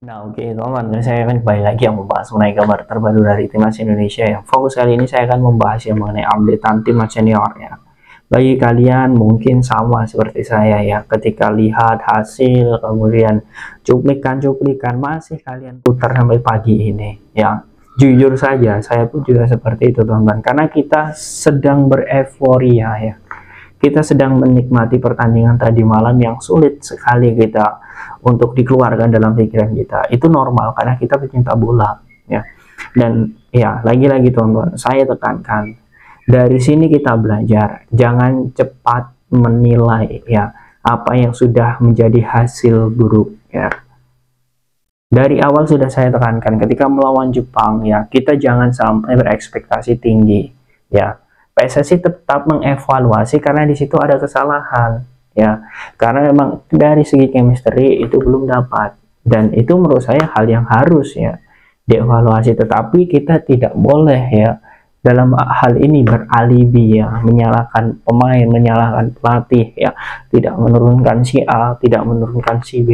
Nah, oke teman-teman, saya akan kembali lagi yang membahas mengenai kabar terbaru dari timnas Indonesia. Yang fokus kali ini saya akan membahas yang mengenai updatean timnas senior ya. Bagi kalian mungkin sama seperti saya ya, ketika lihat hasil kemudian cuplikan-cuplikan masih kalian putar sampai pagi ini ya. Jujur saja, saya pun juga seperti itu teman-teman, karena kita sedang bereforia ya. Kita sedang menikmati pertandingan tadi malam yang sulit sekali kita untuk dikeluarkan dalam pikiran kita. Itu normal karena kita pecinta bola ya. Dan ya, lagi-lagi teman-teman, saya tekankan, dari sini kita belajar, jangan cepat menilai ya apa yang sudah menjadi hasil buruk ya. Dari awal sudah saya tekankan, ketika melawan Jepang ya, kita jangan sampai berekspektasi tinggi ya. PSSI tetap mengevaluasi karena di situ ada kesalahan ya, karena memang dari segi chemistry itu belum dapat, dan itu menurut saya hal yang harus ya dievaluasi. Tetapi kita tidak boleh ya dalam hal ini beralibi ya, menyalahkan pemain, menyalahkan pelatih ya, tidak menurunkan si A, tidak menurunkan si B.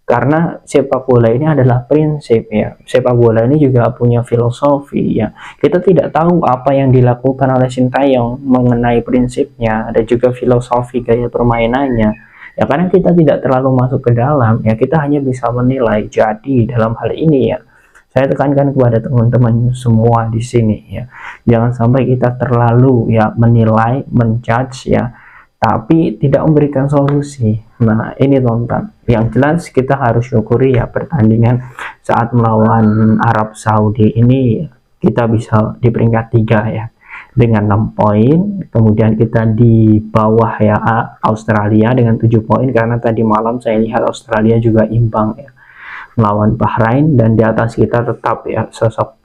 Karena sepak bola ini adalah prinsip ya, sepak bola ini juga punya filosofi ya. Kita tidak tahu apa yang dilakukan oleh Sintayong mengenai prinsipnya dan juga filosofi gaya permainannya ya, karena kita tidak terlalu masuk ke dalam ya, kita hanya bisa menilai. Jadi dalam hal ini ya, saya tekankan kepada teman-teman semua di sini ya, jangan sampai kita terlalu ya menilai, menjudge ya, tapi tidak memberikan solusi. Nah ini teman-teman, yang jelas kita harus syukuri ya, pertandingan saat melawan Arab Saudi ini kita bisa di peringkat 3 ya dengan 6 poin, kemudian kita di bawah ya Australia dengan 7 poin, karena tadi malam saya lihat Australia juga imbang ya melawan Bahrain, dan di atas kita tetap ya sosok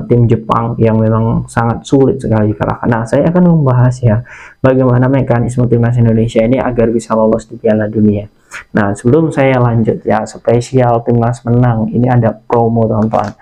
tim Jepang yang memang sangat sulit sekali kalahkan. Nah, saya akan membahas ya bagaimana mekanisme timnas Indonesia ini agar bisa lolos di Piala Dunia. Nah, sebelum saya lanjut ya, spesial timnas menang, ini ada promo teman-teman.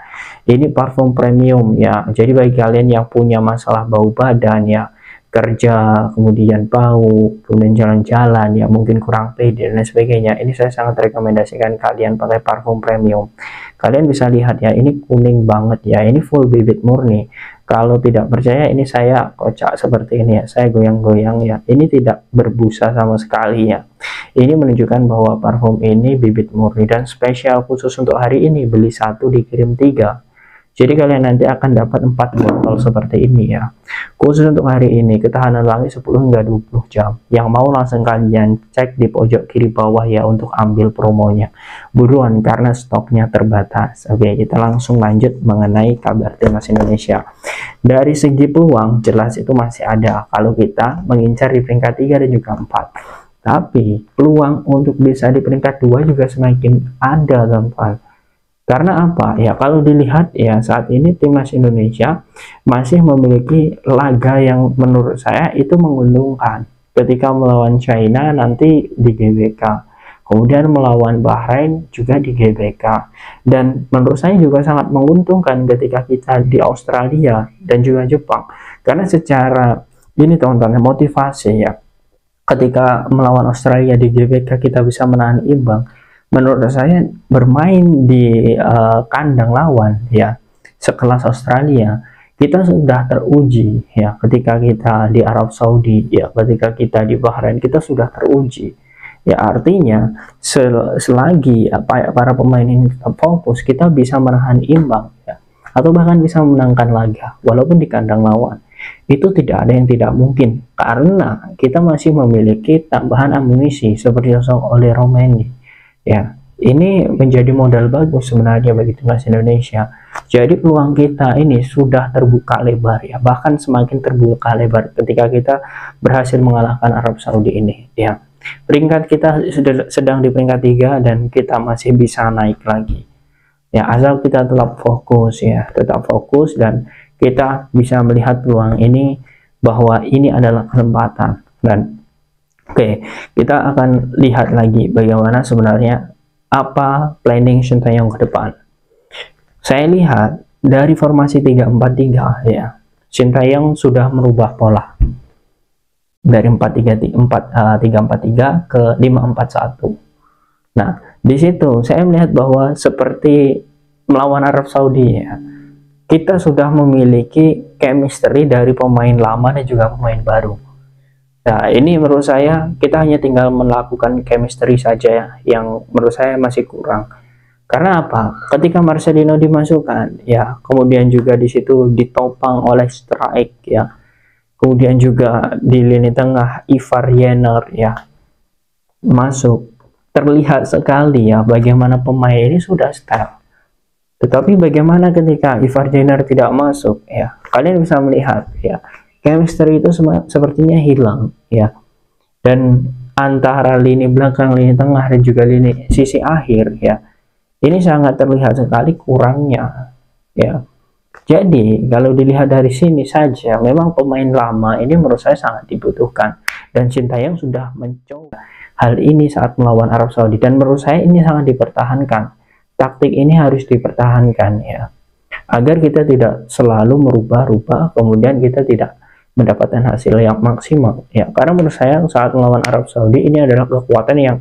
Ini parfum premium ya. Jadi bagi kalian yang punya masalah bau badan ya, kerja kemudian bau, kemudian jalan-jalan ya mungkin kurang pede dan lain sebagainya, ini saya sangat rekomendasikan kalian pakai parfum premium. Kalian bisa lihat ya, ini kuning banget ya, ini full bibit murni. Kalau tidak percaya, ini saya kocak seperti ini ya, saya goyang-goyang ya, ini tidak berbusa sama sekali ya. Ini menunjukkan bahwa parfum ini bibit murni, dan spesial khusus untuk hari ini, beli satu dikirim 3. Jadi kalian nanti akan dapat 4 botol seperti ini ya. Khusus untuk hari ini, ketahanan wangi 10 hingga 20 jam. Yang mau langsung kalian cek di pojok kiri bawah ya untuk ambil promonya. Buruan karena stoknya terbatas. Oke, kita langsung lanjut mengenai kabar timnas Indonesia. Dari segi peluang, jelas itu masih ada kalau kita mengincar di peringkat 3 dan juga 4. Tapi peluang untuk bisa di peringkat 2 juga semakin ada teman-teman. Karena apa? Ya kalau dilihat ya, saat ini timnas Indonesia masih memiliki laga yang menurut saya itu menguntungkan. Ketika melawan China nanti di GBK, kemudian melawan Bahrain juga di GBK. Dan menurut saya juga sangat menguntungkan ketika kita di Australia dan juga Jepang. Karena secara ini teman-teman, motivasi ya, ketika melawan Australia di GBK kita bisa menahan imbang. Menurut saya bermain di kandang lawan ya sekelas Australia, kita sudah teruji ya. Ketika kita di Arab Saudi ya, ketika kita di Bahrain, kita sudah teruji ya. Artinya selagi para pemain ini tetap fokus, kita bisa menahan imbang ya, atau bahkan bisa memenangkan laga walaupun di kandang lawan. Itu tidak ada yang tidak mungkin, karena kita masih memiliki tambahan amunisi seperti sosok Ole Romeni ya. Ini menjadi modal bagus sebenarnya bagi timnas Indonesia. Jadi peluang kita ini sudah terbuka lebar ya, bahkan semakin terbuka lebar ketika kita berhasil mengalahkan Arab Saudi ini ya. Peringkat kita sedang di peringkat 3 dan kita masih bisa naik lagi ya, asal kita tetap fokus ya, tetap fokus, dan kita bisa melihat peluang ini bahwa ini adalah kesempatan. Dan oke, kita akan lihat lagi bagaimana sebenarnya apa planning Sintayong ke depan. Saya lihat dari formasi 3-4-3 ya, Sintayong sudah merubah pola dari 3-4-3 ke 5-4-1. Nah, Di situ saya melihat bahwa seperti melawan Arab Saudi ya, kita sudah memiliki chemistry dari pemain lama dan juga pemain baru. Nah, ini menurut saya kita hanya tinggal melakukan chemistry saja ya, yang menurut saya masih kurang. Karena apa? Ketika Marcelino dimasukkan, ya, kemudian juga di situ ditopang oleh Strike ya. Kemudian juga di lini tengah Ivar Jenner ya masuk. Terlihat sekali ya bagaimana pemain ini sudah style. Tetapi bagaimana ketika Ivar Jenner tidak masuk ya? Kalian bisa melihat ya, chemistry itu sepertinya hilang ya. Dan antara lini belakang, lini tengah dan juga lini sisi akhir ya, ini sangat terlihat sekali kurangnya ya. Jadi kalau dilihat dari sini saja, memang pemain lama ini menurut saya sangat dibutuhkan, dan Sintayong sudah mencoba hal ini saat melawan Arab Saudi, dan menurut saya ini sangat dipertahankan. Taktik ini harus dipertahankan ya, agar kita tidak selalu merubah-rubah kemudian kita tidak mendapatkan hasil yang maksimal ya. Karena menurut saya saat melawan Arab Saudi ini adalah kekuatan yang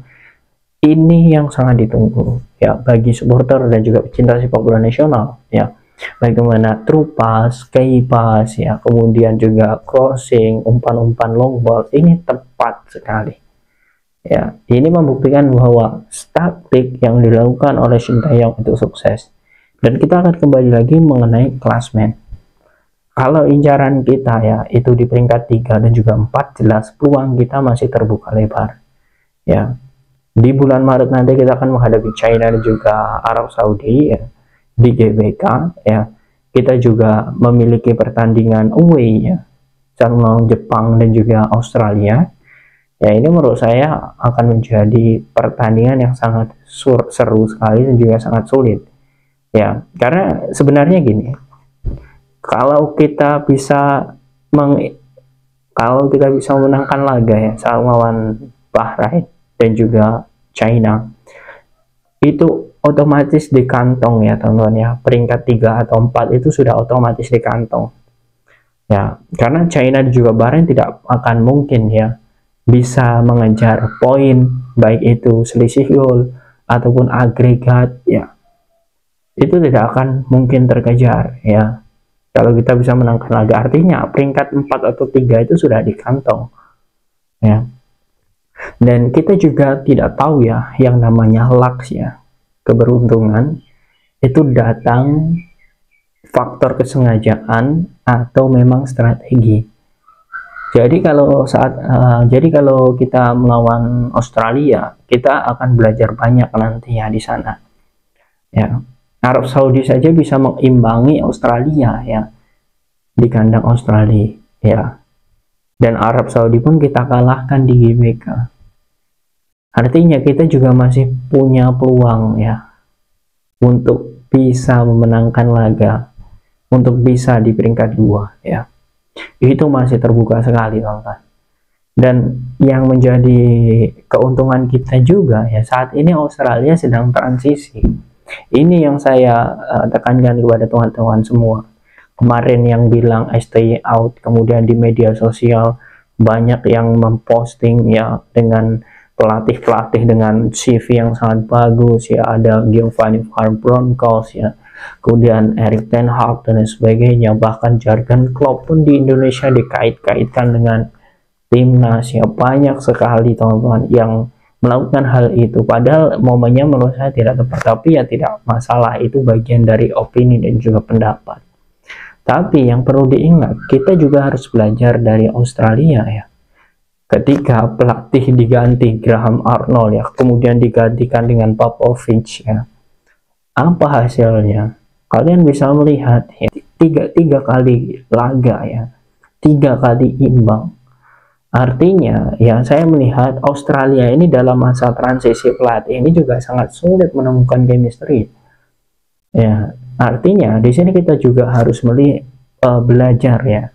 sangat ditunggu ya bagi supporter dan juga pecinta sepak bola nasional ya. Bagaimana true pass, key pass ya, kemudian juga crossing, umpan-umpan long ball ini tepat sekali ya. Ini membuktikan bahwa taktik yang dilakukan oleh Sintayong itu sukses. Dan kita akan kembali lagi mengenai klasmen. Kalau incaran kita ya itu di peringkat 3 dan juga 4, jelas peluang kita masih terbuka lebar ya. Di bulan Maret nanti kita akan menghadapi China dan juga Arab Saudi ya, di GBK ya. Kita juga memiliki pertandingan away ya, sama Jepang dan juga Australia ya. Ini menurut saya akan menjadi pertandingan yang sangat seru sekali dan juga sangat sulit ya. Karena sebenarnya gini, kalau kita bisa menangkan laga ya saat melawan Bahrain dan juga China, itu otomatis di kantong ya teman-teman ya. Peringkat 3 atau 4 itu sudah otomatis di kantong ya, karena China dan juga Bahrain tidak akan mungkin ya bisa mengejar poin, baik itu selisih gol ataupun agregat ya, itu tidak akan mungkin terkejar ya. Kalau kita bisa menangkan laga, artinya peringkat 4 atau 3 itu sudah di kantong ya. Dan kita juga tidak tahu ya yang namanya luck ya, keberuntungan itu datang faktor kesengajaan atau memang strategi. Jadi kalau kita melawan Australia, kita akan belajar banyak nanti ya di sana ya. Arab Saudi saja bisa mengimbangi Australia ya di kandang Australia ya, dan Arab Saudi pun kita kalahkan di GBK. Artinya kita juga masih punya peluang ya untuk bisa memenangkan laga, untuk bisa di peringkat 2 ya. Itu masih terbuka sekali teman-teman. Dan yang menjadi keuntungan kita juga ya, saat ini Australia sedang transisi. Ini yang saya tekankan kepada teman-teman semua. Kemarin yang bilang stay out, kemudian di media sosial banyak yang memposting ya dengan pelatih dengan CV yang sangat bagus ya, ada Giovanni Van Bronckhorst ya, kemudian Erik ten Hag dan sebagainya. Bahkan Jurgen Klopp pun di Indonesia dikait-kaitkan dengan timnas ya. Banyak sekali teman-teman yang melakukan hal itu, padahal momennya menurut saya tidak tepat, tapi ya tidak masalah, itu bagian dari opini dan juga pendapat. Tapi yang perlu diingat, kita juga harus belajar dari Australia ya. Ketika pelatih diganti Graham Arnold ya, kemudian digantikan dengan Popovich ya, apa hasilnya? Kalian bisa melihat ya, tiga kali laga ya, 3 kali imbang. Artinya ya, saya melihat Australia ini dalam masa transisi pelatih ini juga sangat sulit menemukan chemistry ya. Artinya di sini kita juga harus belajar ya,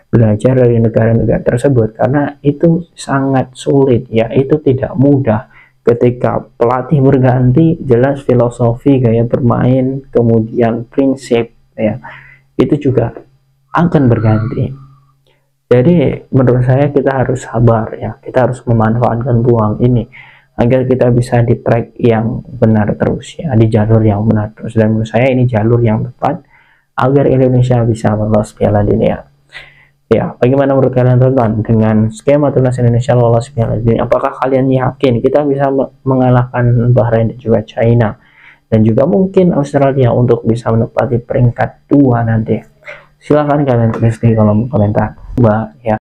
belajar dari negara-negara tersebut, karena itu sangat sulit ya. Itu tidak mudah ketika pelatih berganti, jelas filosofi, gaya bermain, kemudian prinsip ya, itu juga akan berganti. Jadi menurut saya kita harus sabar ya, kita harus memanfaatkan peluang ini agar kita bisa di track yang benar terus ya, di jalur yang benar terus. Dan menurut saya ini jalur yang tepat agar Indonesia bisa lolos Piala Dunia. Ya, bagaimana menurut kalian teman-teman dengan skema timnas Indonesia lolos Piala Dunia? Apakah kalian yakin kita bisa mengalahkan Bahrain dan juga China dan juga mungkin Australia untuk bisa menempati peringkat 2 nanti? Silahkan kalian tulis di kolom komentar, ya.